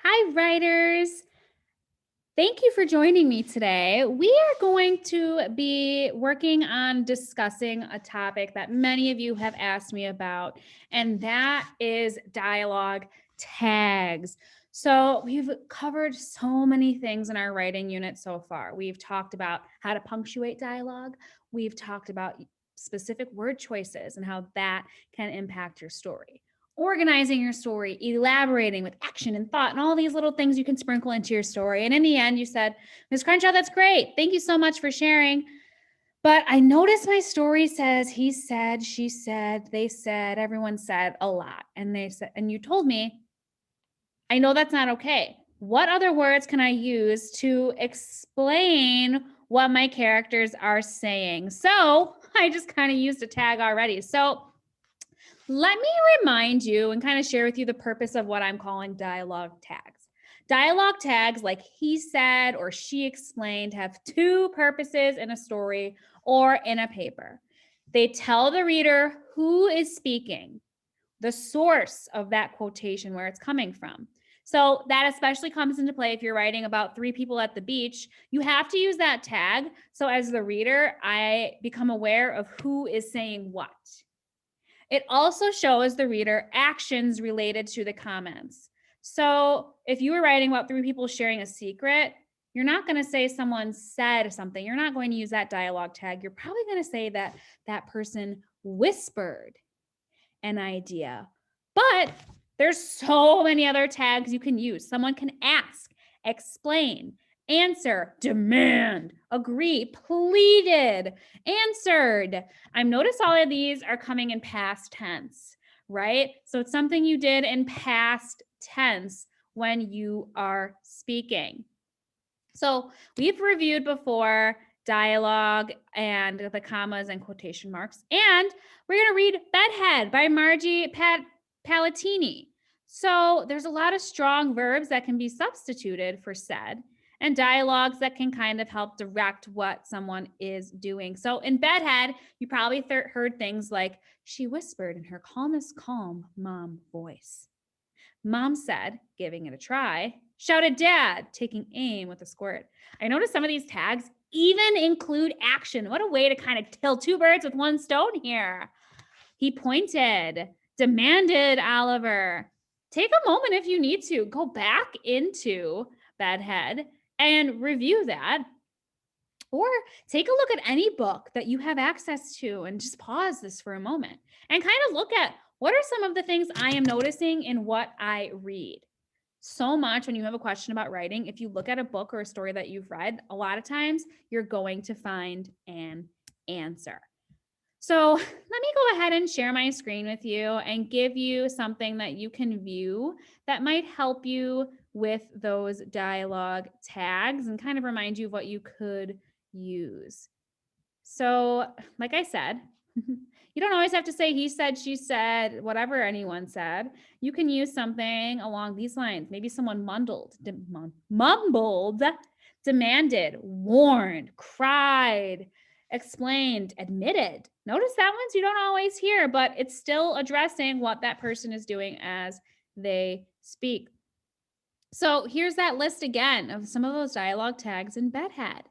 Hi, writers. Thank you for joining me today. We are going to be working on discussing a topic that many of you have asked me about, and that is dialogue tags. So, we've covered so many things in our writing unit so far. We've talked about how to punctuate dialogue, we've talked about specific word choices and how that can impact your story, organizing your story, elaborating with action and thought, and all these little things you can sprinkle into your story. And in the end, you said, Ms. Crenshaw, that's great. Thank you so much for sharing. But I noticed my story says he said, she said, they said, everyone said a lot. And they said, and you told me, I know that's not okay. What other words can I use to explain what my characters are saying? So I just kind of used a tag already. So let me remind you and kind of share with you the purpose of what I'm calling dialogue tags. Dialogue tags, like he said or she explained, have two purposes in a story or in a paper. They tell the reader who is speaking, the source of that quotation, where it's coming from. So that especially comes into play if you're writing about three people at the beach. You have to use that tag. So as the reader, I become aware of who is saying what. It also shows the reader actions related to the comments. So if you were writing about three people sharing a secret, you're not going to say someone said something. You're not going to use that dialogue tag. You're probably going to say that that person whispered an idea. But there's so many other tags you can use. Someone can ask, explain, answer, demand, agree, pleaded, answered. I've noticed all of these are coming in past tense, right? So it's something you did in past tense when you are speaking. So we've reviewed before dialogue and the commas and quotation marks. And we're going to read Bedhead by Margie Palatini. So there's a lot of strong verbs that can be substituted for said and dialogues that can kind of help direct what someone is doing. So in Bedhead, you probably heard things like, she whispered in her calmest calm mom voice. Mom said, giving it a try, shouted Dad, taking aim with a squirt. I noticed some of these tags even include action. What a way to kind of kill two birds with one stone here. He pointed, demanded Oliver. Take a moment if you need to. Go back into Bedhead and review that. Or take a look at any book that you have access to and just pause this for a moment and kind of look at what are some of the things I am noticing in what I read. So much when you have a question about writing, if you look at a book or a story that you've read, a lot of times you're going to find an answer. So let me go ahead and share my screen with you and give you something that you can view that might help you with those dialogue tags and kind of remind you of what you could use. So, like I said, you don't always have to say he said, she said, whatever anyone said. You can use something along these lines. Maybe someone mumbled, demanded, warned, cried, explained, admitted. Notice that ones you don't always hear, but it's still addressing what that person is doing as they speak. So here's that list again of some of those dialogue tags in Bedhead.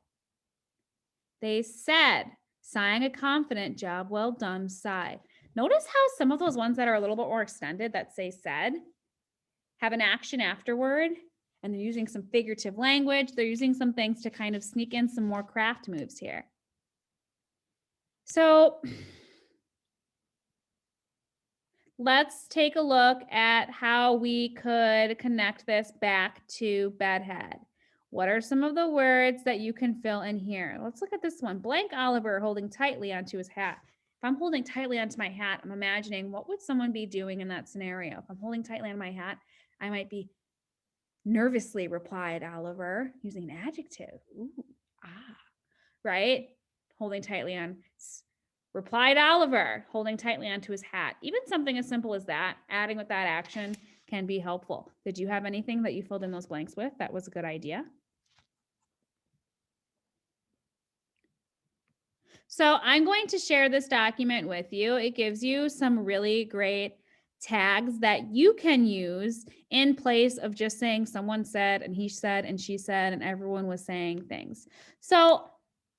They said, sighing a confident job well done sigh. Notice how some of those ones that are a little bit more extended that say said have an action afterward, and they're using some figurative language. They're using some things to kind of sneak in some more craft moves here. So let's take a look at how we could connect this back to Bedhead. What are some of the words that you can fill in here? Let's look at this one. Blank Oliver holding tightly onto his hat. If I'm holding tightly onto my hat, I'm imagining what would someone be doing in that scenario? If I'm holding tightly on my hat, I might be nervously, replied Oliver, using an adjective. Ooh, right? Holding tightly on, replied Oliver, holding tightly onto his hat. Even something as simple as that, adding with that action can be helpful. Did you have anything that you filled in those blanks with that was a good idea? So I'm going to share this document with you. It gives you some really great tags that you can use in place of just saying someone said and he said and she said and everyone was saying things. So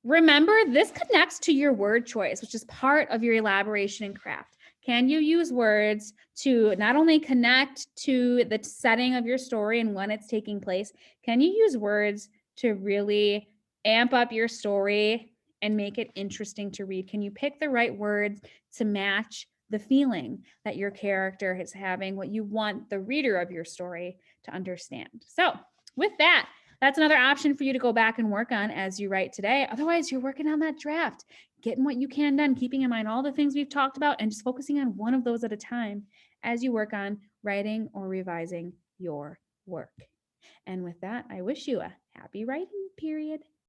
remember, this connects to your word choice, which is part of your elaboration and craft. Can you use words to not only connect to the setting of your story and when it's taking place, can you use words to really amp up your story and make it interesting to read? Can you pick the right words to match the feeling that your character is having, what you want the reader of your story to understand? So, with that, that's another option for you to go back and work on as you write today. Otherwise, you're working on that draft, getting what you can done, keeping in mind all the things we've talked about, and just focusing on one of those at a time as you work on writing or revising your work. And with that, I wish you a happy writing period.